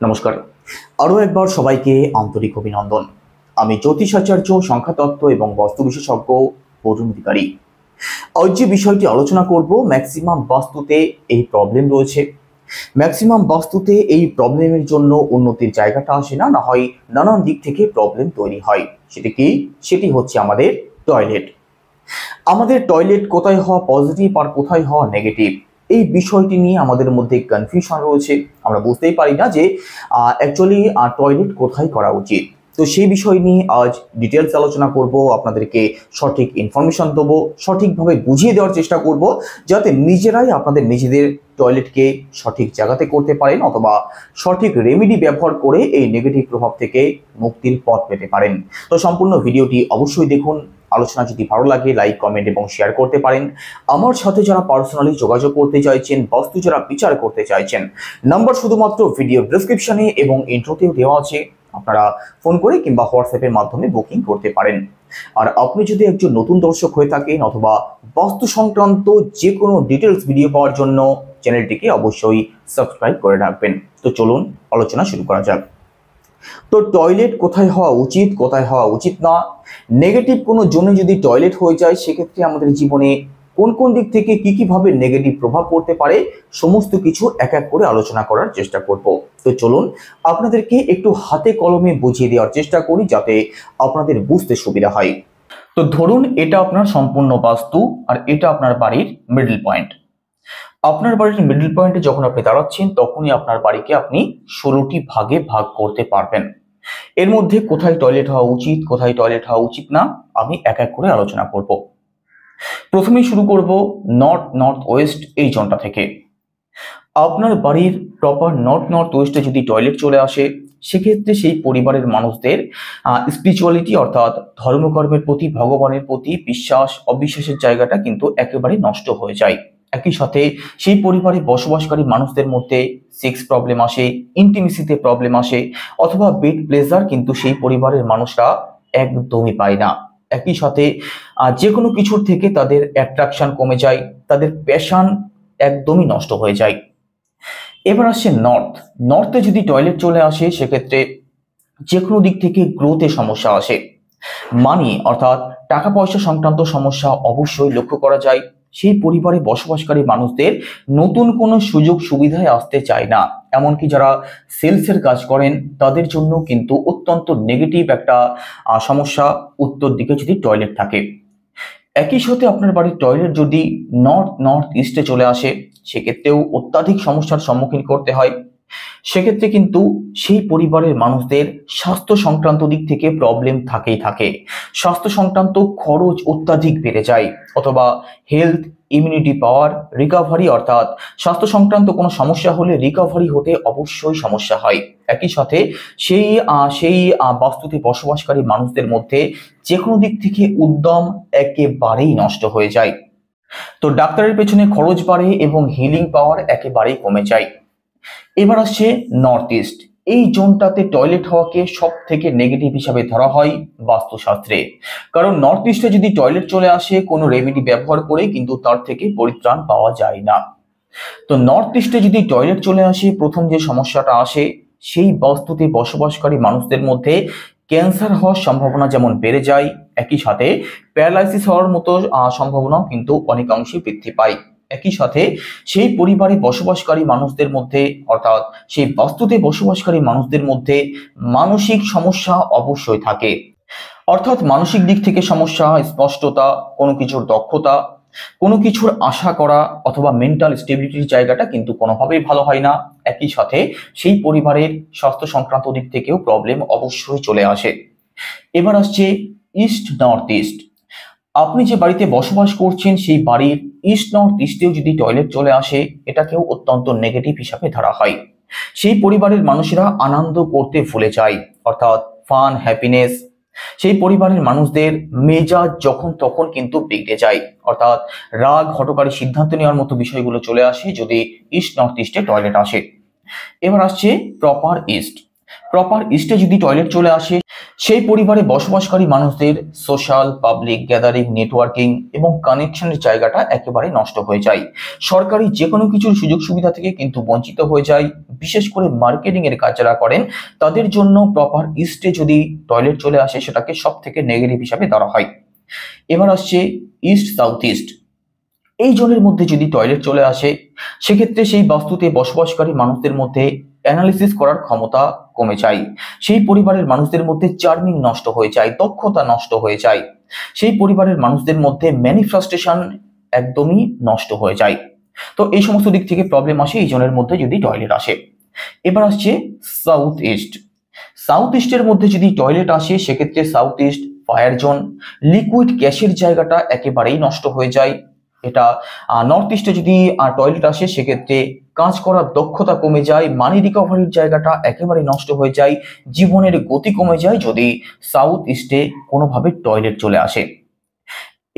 নমস্কার, আরও একবার সবাইকে আন্তরিক অভিনন্দন। আমি জ্যোতিষাচার্য, সংখ্যাতত্ত্ব এবং বাস্তু বিশেষজ্ঞ অরুণ অধিকারী। আজ যে বিষয়টি আলোচনা করব, ম্যাক্সিমাম বাস্তুতে এই প্রবলেম রয়েছে। ম্যাক্সিমাম বাস্তুতে এই প্রবলেমের জন্য উন্নতির জায়গাটা আসে না, না হয় নানান দিক থেকে প্রবলেম তৈরি হয়। সেটি হচ্ছে আমাদের টয়লেট। আমাদের টয়লেট কোথায় হওয়া পজিটিভ আর কোথায় হওয়া নেগেটিভ, এই বিষয়টি নিয়ে আমাদের মধ্যে কনফিউশন রয়েছে। আমরা বুঝতেই পারি না যে অ্যাকচুয়ালি টয়লেট কোথায় করা উচিত। তো সেই বিষয় নিয়ে আজ ডিটেলস আলোচনা করব, আপনাদেরকে সঠিক ইনফরমেশন দেবো, সঠিকভাবে বুঝিয়ে দেওয়ার চেষ্টা করব, যাতে নিজেরাই আপনাদের নিজেদের টয়লেটকে সঠিক জায়গাতে করতে পারেন অথবা সঠিক রেমেডি ব্যবহার করে এই নেগেটিভ প্রভাব থেকে মুক্তির পথ পেতে পারেন। তো সম্পূর্ণ ভিডিওটি অবশ্যই দেখুন। আলোচনা যদি ভালো লাগে লাইক, কমেন্ট এবং শেয়ার করতে পারেন। আমার সাথে যারা পার্সোনালি যোগাযোগ করতে চাইছেন, বাস্তু যারা বিচার করতে চাইছেন, নাম্বার শুধুমাত্র ভিডিও ডেসক্রিপশনে এবং ইন্ট্রোতেও দেওয়া আছে। আপনারা ফোন করে কিংবা হোয়াটসঅ্যাপের মাধ্যমে বুকিং করতে পারেন। আর আপনি যদি একজন নতুন দর্শক হয়ে থাকেন অথবা বাস্তু সংক্রান্ত যে কোনো ডিটেলস ভিডিও পাওয়ার জন্য চ্যানেলটিকে অবশ্যই সাবস্ক্রাইব করে রাখবেন। তো চলুন আলোচনা শুরু করা যাক। তো টয়লেট কোথায় হওয়া উচিত, কোথায় হওয়া উচিত না, নেগেটিভ কোনো জোনে যদি টয়লেট হয়ে যায় সেক্ষেত্রে আমাদের জীবনে কোন কোন দিক থেকে কি ভাবে নেগেটিভ প্রভাব পড়তে পারে, সমস্ত কিছু এক এক করে আলোচনা করার চেষ্টা করব। তো চলুন আপনাদেরকে একটু হাতে কলমে বুঝিয়ে দেওয়ার চেষ্টা করি, যাতে আপনাদের বুঝতে সুবিধা হয়। তো ধরুন এটা আপনার সম্পূর্ণ বাস্তু আর এটা আপনার বাড়ির মিডল পয়েন্ট। আপনার বাড়ির মিডল পয়েন্টে যখন আপনি দাঁড়াচ্ছেন তখনই আপনার বাড়িকে আপনি 16টি ভাগে ভাগ করতে পারবেন। এর মধ্যে কোথায় টয়লেট হওয়া উচিত, কোথায় টয়লেট হওয়া উচিত না, আমি এক এক করে আলোচনা করব। প্রথমেই শুরু করব নর্থ ওয়েস্ট এই জোনটা থেকে। আপনার বাড়ির প্রপার নর্থ ওয়েস্টে যদি টয়লেট চলে আসে সেক্ষেত্রে সেই পরিবারের মানুষদের স্পিরিচুয়ালিটি অর্থাৎ ধর্মকর্মের প্রতি, ভগবানের প্রতি বিশ্বাস অবিশ্বাসের জায়গাটা কিন্তু একেবারে নষ্ট হয়ে যায়। একই সাথে সেই পরিবারে বসবাসকারী মানুষদের মধ্যে সেক্স প্রবলেম আসে, ইন্টিমেসিতে প্রবলেম আসে, অথবা বেড প্লেজার কিন্তু সেই পরিবারের মানুষরা একদমই পায় না। একই সাথে যে কোনো কিছুর থেকে তাদের অ্যাট্রাকশন কমে যায়, তাদের প্যাশন একদমই নষ্ট হয়ে যায়। এবার আসছে নর্থে যদি টয়লেট চলে আসে সেক্ষেত্রে যে কোনো দিক থেকে গ্রোথে সমস্যা আসে, মানি অর্থাৎ টাকা পয়সা সংক্রান্ত সমস্যা অবশ্যই লক্ষ্য করা যায়। সেই পরিবারে বসবাসকারী মানুষদের নতুন কোনো সুযোগ সুবিধায় আসতে চায় না। এমনকি যারা সেলসের কাজ করেন তাদের জন্য কিন্তু অত্যন্ত নেগেটিভ একটা সমস্যা উত্তর দিকে যদি টয়লেট থাকে। একই সাথে আপনার বাড়ির টয়লেট যদি নর্থ ইস্টে চলে আসে সেক্ষেত্রেও অত্যাধিক সমস্যার সম্মুখীন করতে হয়। সেক্ষেত্রে কিন্তু সেই পরিবারের মানুষদের স্বাস্থ্য সংক্রান্ত দিক থেকে প্রবলেম থাকে। স্বাস্থ্য সংক্রান্ত খরচ অত্যাধিক বেড়ে যায়, অথবা হেলথ, ইমিউনিটি পাওয়ার, রিকভারি অর্থাৎ স্বাস্থ্য সংক্রান্ত কোনো সমস্যা হলে রিকভারি হতে অবশ্যই সমস্যা হয়। একই সাথে সেই বাস্তুতে বসবাসকারী মানুষদের মধ্যে যে কোনো দিক থেকে উদ্যম একেবারেই নষ্ট হয়ে যায়। তো ডাক্তারের পেছনে খরচ বাড়ে এবং হিলিং পাওয়ার একেবারেই কমে যায়। এবার আসছে নর্থ ইস্ট। এই জোনটাতে টয়লেট হওয়াকে সব থেকে নেগেটিভ হিসাবে ধরা হয় বাস্তুশাস্ত্রে, কারণ নর্থ ইস্টে যদি টয়লেট চলে আসে কোনো রেমেডি ব্যবহার করে কিন্তু তার থেকে পরিত্রাণ পাওয়া যায় না। তো নর্থ ইস্টে যদি টয়লেট চলে আসে প্রথম যে সমস্যাটা আসে, সেই বাস্তুতে বসবাসকারী মানুষদের মধ্যে ক্যান্সার হওয়ার সম্ভাবনা যেমন বেড়ে যায়, একই সাথে প্যারালাইসিস হওয়ার মতো সম্ভাবনাও কিন্তু অনেকাংশে বৃদ্ধি পায়। একই সাথে সেই পরিবারে বসবাসকারী মানুষদের মধ্যে অর্থাৎ সেই বাস্তুতে বসবাসকারী মানুষদের মধ্যে মানসিক সমস্যা অবশ্যই থাকে, অর্থাৎ মানসিক দিক থেকে সমস্যা, স্পষ্টতা, কোনো কিছুর দক্ষতা, কোনো কিছুর আশা করা অথবা মেন্টাল স্টেবিলিটির জায়গাটা কিন্তু কোনোভাবেই ভালো হয় না। একই সাথে সেই পরিবারের স্বাস্থ্য সংক্রান্ত দিক থেকেও প্রবলেম অবশ্যই চলে আসে। এবার আসছে নর্থ ইস্ট। আপনি যে বাড়িতে বসবাস করছেন সেই বাড়ির নর্থ ইস্টেও যদি টয়লেট চলে আসে এটাকেও অত্যন্ত নেগেটিভ হিসাবে ধরা হয়। সেই পরিবারের মানুষেরা আনন্দ করতে ভুলে যায়, অর্থাৎ ফান, হ্যাপিনেস। সেই পরিবারের মানুষদের মেজাজ যখন তখন কিন্তু বিগড়ে যায়, অর্থাৎ রাগ, হঠকারী সিদ্ধান্ত নেওয়ার মতো বিষয়গুলো চলে আসে যদি নর্থ ইস্টে টয়লেট আসে। এবার আসছে প্রপার ইস্ট। প্রপার ইস্টে যদি টয়লেট চলে আসে, সেই পরিবারে বসবাসকারী মানুষদের সোশ্যাল, পাবলিক গ্যাদারিং, নেটওয়ার্কিং এবং কানেকশনের জায়গাটা একেবারে নষ্ট হয়ে যায়। সরকারি যে কোনো কিছুর সুযোগ সুবিধা থেকে কিন্তু বঞ্চিত হয়ে যায়। বিশেষ করে মার্কেটিং এর কাজ যারা করেন তাদের জন্য প্রপার ইস্টে যদি টয়লেট চলে আসে সেটাকে সব থেকে নেগেটিভ হিসাবে ধরা হয়। এবার আসছে ইস্ট সাউথ ইস্ট। এই জোনের মধ্যে যদি টয়লেট চলে আসে সেক্ষেত্রে সেই বাস্তুতে বসবাসকারী মানুষদের মধ্যে অ্যানালিসিস করার ক্ষমতা কমে যায়। সেই পরিবারের মানুষদের মধ্যে চার্মিং নষ্ট হয়ে যায়, দক্ষতা নষ্ট হয়ে যায়। সেই পরিবারের মানুষদের মধ্যে ম্যানিফেস্টেশন একদমই নষ্ট হয়ে যায়। তো এই সমস্ত দিক থেকে প্রবলেম আসে এই জোনের মধ্যে যদি টয়লেট আসে। এবার আসছে সাউথ ইস্ট। সাউথ ইস্টের মধ্যে যদি টয়লেট আসে সেক্ষেত্রে south east fire zone, liquid গ্যাসের জায়গাটা একেবারেই নষ্ট হয়ে যায়। এটা নর্থ ইস্টে যদি টয়লেট আসে সেক্ষেত্রে কাজ করার দক্ষতা কমে যায়, মানি রিকভারির জায়গাটা একেবারে নষ্ট হয়ে যায়, জীবনের গতি কমে যায় যদি সাউথ ইস্টে কোনোভাবে টয়লেট চলে আসে।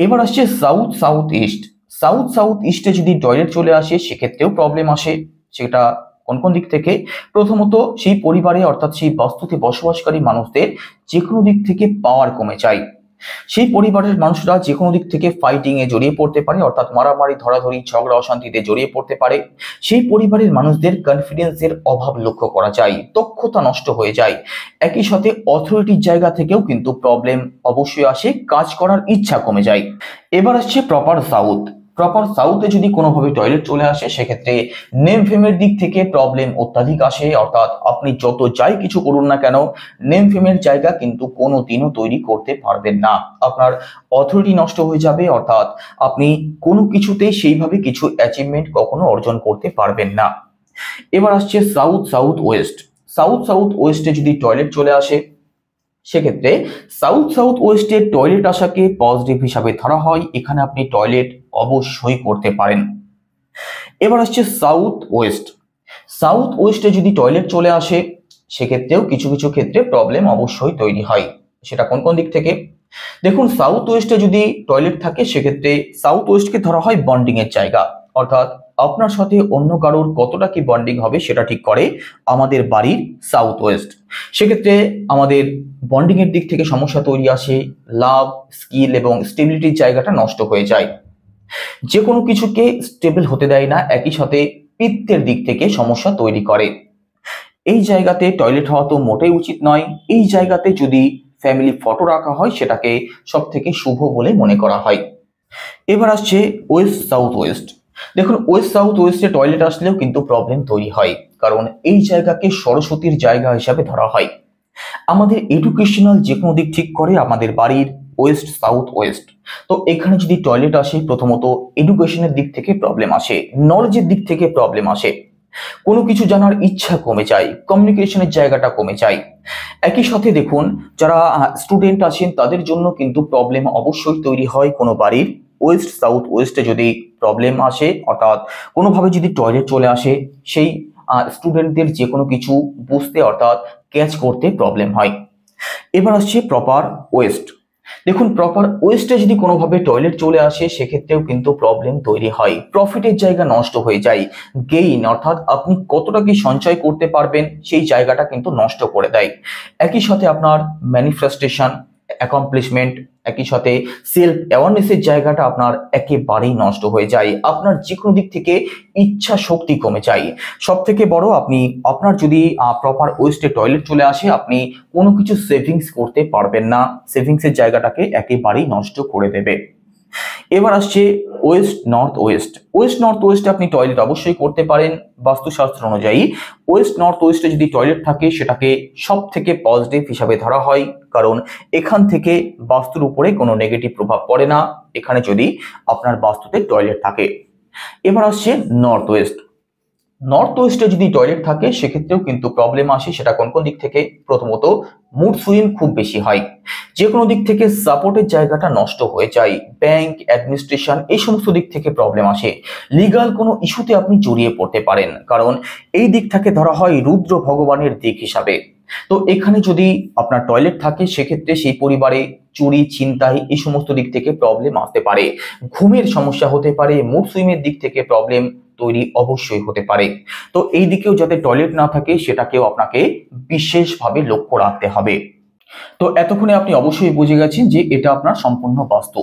এবার আসছে south south east. South south ইস্টে যদি টয়লেট চলে আসে সেক্ষেত্রেও প্রবলেম আসে। সেটা কোন কোন দিক থেকে? প্রথমত সেই পরিবারে অর্থাৎ সেই বাস্তুতে বসবাসকারী মানুষদের যে কোনো দিক থেকে পাওয়ার কমে যায়। সেই পরিবারের মানুষরা যে কোনো দিক থেকে ফাইটিং এ জড়িয়ে পড়তে পারে, অর্থাৎ মারামারি, ধরাধরি, ঝগড়া অশান্তিতে জড়িয়ে পড়তে পারে। সেই পরিবারের মানুষদের কনফিডেন্সের অভাব লক্ষ্য করা যায়, দক্ষতা নষ্ট হয়ে যায়। একই সাথে অথরিটির জায়গা থেকেও কিন্তু প্রবলেম অবশ্যই আসে, কাজ করার ইচ্ছা কমে যায়। এবার আসছে প্রপার সাউথ। প্রপার সাউথে যদি কোনোভাবে টয়লেট চলে আসে সেক্ষেত্রে নেম ফেমের দিক থেকে প্রবলেম অত্যাধিক আসে, অর্থাৎ আপনি যত যাই কিছু করুন না কেন নেম ফেমের জায়গা কিন্তু কোনোদিনও তৈরি করতে পারবেন না। আপনার অথরিটি নষ্ট হয়ে যাবে, অর্থাৎ আপনি কোনো কিছুতেই সেইভাবে কিছু অ্যাচিভমেন্ট কখনো অর্জন করতে পারবেন না। এবার আসছে south south west. South south ওয়েস্টে যদি টয়লেট চলে আসে সেক্ষেত্রে সাউথ সাউথ ওয়েস্টের টয়লেট আসাকে পজিটিভ হিসাবে ধরা হয়। এখানে আপনি টয়লেট অবশ্যই করতে পারেন। এবার আসছে সাউথ ওয়েস্ট। সাউথ ওয়েস্টে যদি টয়লেট চলে আসে সেক্ষেত্রেও কিছু কিছু ক্ষেত্রে প্রবলেম অবশ্যই তৈরি হয়। সেটা কোন কোন দিক থেকে? দেখুন, সাউথ ওয়েস্টে যদি টয়লেট থাকে সেক্ষেত্রে সাউথ ওয়েস্টকে ধরা হয় বন্ডিং এর জায়গা, অর্থাৎ আপনার সাথে অন্য কারোর কতটা কি বন্ডিং হবে সেটা ঠিক করে আমাদের বাড়ির সাউথ ওয়েস্ট। সেক্ষেত্রে আমাদের বন্ডিং এর দিক থেকে সমস্যা তৈরি আসে, লাভ, স্কিল এবং স্টেবিলিটির জায়গাটা নষ্ট হয়ে যায়, যে কোনো কিছুকে স্টেবল হতে দেয় না। একই সাথে পিত্তের দিক থেকে সমস্যা তৈরি করে। এই জায়গাতে টয়লেট হওয়া তো মোটেই উচিত নয়। এই জায়গাতে যদি ফ্যামিলি ফটো রাখা হয় সেটাকে সব থেকে শুভ বলে মনে করা হয়। এবার আসছে ওয়েস্ট সাউথ ওয়েস্ট। দেখুন, ওয়েস্ট সাউথ ওয়েস্টে টয়লেট আসলেও কিন্তু প্রবলেম তৈরি হয়, কারণ এই জায়গাকে সরস্বতীর জায়গা হিসাবে ধরা হয়। আমাদের এডুকেশনাল যে কোনো দিক ঠিক করে আমাদের বাড়ির ওয়েস্ট সাউথ ওয়েস্ট। তো এখানে যদি টয়লেট আসে প্রথমত এডুকেশনের দিক থেকে প্রবলেম আসে, নলেজের দিক থেকে প্রবলেম আসে, কোনো কিছু জানার ইচ্ছা কমে যায়, কমিউনিকেশনের জায়গাটা কমে যায়। একই সাথে দেখুন, যারা স্টুডেন্ট আছেন তাদের জন্য কিন্তু প্রবলেম অবশ্যই তৈরি হয় কোনো বাড়ির ওয়েস্ট সাউথ ওয়েস্টে যদি প্রবলেম আসে, অর্থাৎ কোনোভাবে যদি টয়লেট চলে আসে সেই স্টুডেন্টদের যে কোনো কিছু বুঝতে অর্থাৎ ক্যাচ করতে প্রবলেম হয়। এবার আসছে প্রপার ওয়েস্ট। দেখুন, প্রপার ওয়েস্টে যদি কোনোভাবে টয়লেট চলে আসে সেক্ষেত্রেও কিন্তু প্রবলেম তৈরি হয়, প্রফিটের জায়গা নষ্ট হয়ে যায়, গেইন অর্থাৎ আপনি কতটা কি সঞ্চয় করতে পারবেন সেই জায়গাটা কিন্তু নষ্ট করে দেয়। একই সাথে আপনার ম্যানিফেস্টেশন, অ্যাকমপ্লিশমেন্ট, একই সাথে সেলফ অ্যাওয়ারনেসের জায়গাটা আপনার একেবারেই নষ্ট হয়ে যায়। আপনার যে কোনো দিক থেকে ইচ্ছা শক্তি কমে যায়। সব থেকে বড়, আপনি আপনার যদি প্রপার ওয়েস্টে টয়লেট চলে আসে আপনি কোনো কিছু সেভিংস করতে পারবেন না, সেভিংসের জায়গাটাকে একেবারেই নষ্ট করে দেবে। এবার আসছে west north west. West north ওয়েস্টে আপনি টয়লেট অবশ্যই করতে পারেন বাস্তুশাস্ত্র অনুযায়ী। ওয়েস্ট নর্থ ওয়েস্টে যদি টয়লেট থাকে সেটাকে সব থেকে পজিটিভ হিসাবে ধরা হয়, কারণ এখান থেকে বাস্তুর উপরে কোনো নেগেটিভ প্রভাব পড়ে না এখানে যদি আপনার বাস্তুতে টয়লেট থাকে। এবার আসছে নর্থ ওয়েস্ট। নর্থ ওয়েস্টে যদি টয়লেট থাকে সেক্ষেত্রেও কিন্তু প্রবলেম আসে। সেটা কোন কোন দিক থেকে? প্রথমত মুড সুইং খুব বেশি হয়, যে কোনো দিক থেকে সাপোর্টের জায়গাটা নষ্ট হয়ে যায়, ব্যাংক, অ্যাডমিনিস্ট্রেশন এই সমস্ত দিক থেকে প্রবলেম আসে, লিগাল কোনো ইস্যুতে আপনি জড়িয়ে পড়তে পারেন, কারণ এই দিকটাকে ধরা হয় রুদ্র ভগবানের দিক হিসাবে। তো এখানে যদি আপনার টয়লেট থাকে সেক্ষেত্রে সেই পরিবারে চুরি, ছিনতাই এই সমস্ত দিক থেকে প্রবলেম আসতে পারে, ঘুমের সমস্যা হতে পারে, মুড সুইংয়ের দিক থেকে প্রবলেম তৈরি অবশ্যই হতে পারে। তো এই দিকেও যাতে টয়লেট না থাকে সেটাকেও আপনাকে বিশেষভাবে লক্ষ্য রাখতে হবে। তো এতক্ষণে আপনি অবশ্যই বুঝে গেছেন যে এটা আপনার সম্পূর্ণ বাস্তু।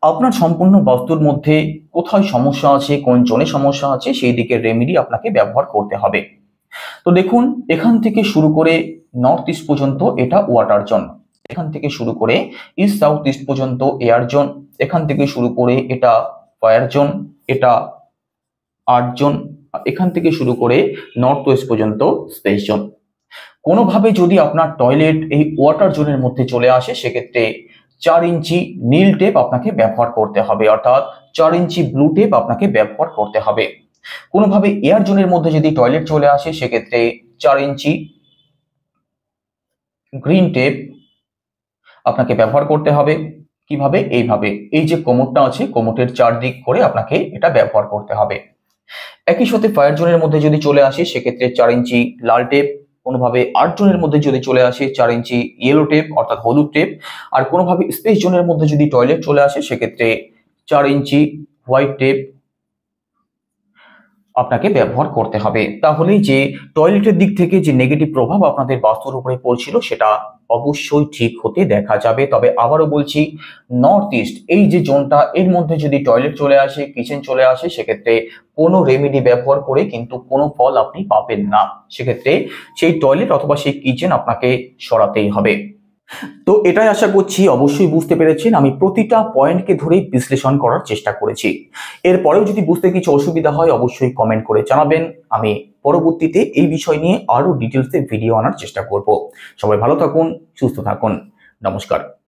আপনার সম্পূর্ণ বাস্তুর মধ্যে কোথায় সমস্যা আছে, কোন জোনে সমস্যা আছে, সেই দিকের রেমেডি আপনাকে ব্যবহার করতে হবে। তো দেখুন, এখান থেকে শুরু করে নর্থ ইস্ট পর্যন্ত এটা ওয়াটার জোন, এখান থেকে শুরু করে ইস্ট সাউথ ইস্ট পর্যন্ত এয়ার জোন, এখান থেকে শুরু করে এটা ফায়ার জোন, এটা আর্থ জোন, এখান থেকে শুরু করে নর্থ ওয়েস্ট পর্যন্ত স্পেস জোন। কোনোভাবে যদি আপনার টয়লেট এই ওয়াটার জোনের মধ্যে চলে আসে সেক্ষেত্রে 4 ইঞ্চি নীল টেপ আপনাকে ব্যবহার করতে হবে, অর্থাৎ 4 ইঞ্চি ব্লু টেপ আপনাকে ব্যবহার করতে হবে। কোনোভাবে এয়ার জোনের মধ্যে যদি টয়লেট চলে আসে সেক্ষেত্রে 4 ইঞ্চি গ্রিন টেপ আপনাকে ব্যবহার করতে হবে। কিভাবে? এইভাবে, এই যে কোমরটা আছে কোমরের চারদিক করে আপনাকে এটা ব্যবহার করতে হবে। একই সাথে ফায়ার জোনের মধ্যে যদি চলে আসে সেক্ষেত্রে 4 ইঞ্চি লাল টেপ, কোনোভাবে আর্থ জোনের মধ্যে যদি চলে আসে 4 ইঞ্চি ইয়েলো টেপ অর্থাৎ হলুদ টেপ, আর কোনোভাবে স্পেস জোনের মধ্যে যদি টয়লেট চলে আসে সেক্ষেত্রে 4 ইঞ্চি হোয়াইট টেপ আপনাকে ব্যবহার করতে হবে। তাহলেই যে টয়লেটের দিক থেকে যে নেগেটিভ প্রভাব আপনাদের বাস্তুর উপরে পড়ছিল সেটা অবশ্যই ঠিক হতে দেখা যাবে। তবে আবারও বলছি, নর্থ ইস্ট এই যে জোনটা, এর মধ্যে যদি টয়লেট চলে আসে, কিচেন চলে আসে, সেক্ষেত্রে কোনো রেমেডি ব্যবহার করে কিন্তু কোনো ফল আপনি পাবেন না। সেক্ষেত্রে সেই টয়লেট অথবা সেই কিচেন আপনাকে সরাতেই হবে। তো এটাই আশা করছি অবশ্যই বুঝতে পেরেছেন। আমি প্রতিটা পয়েন্টকে ধরেই বিশ্লেষণ করার চেষ্টা করেছি। এরপরেও যদি বুঝতে কিছু অসুবিধা হয় অবশ্যই কমেন্ট করে জানাবেন। আমি পরবর্তীতে এই বিষয় নিয়ে আরো ডিটেলসে ভিডিও আনার চেষ্টা করব। সবাই ভালো থাকুন, সুস্থ থাকুন। নমস্কার।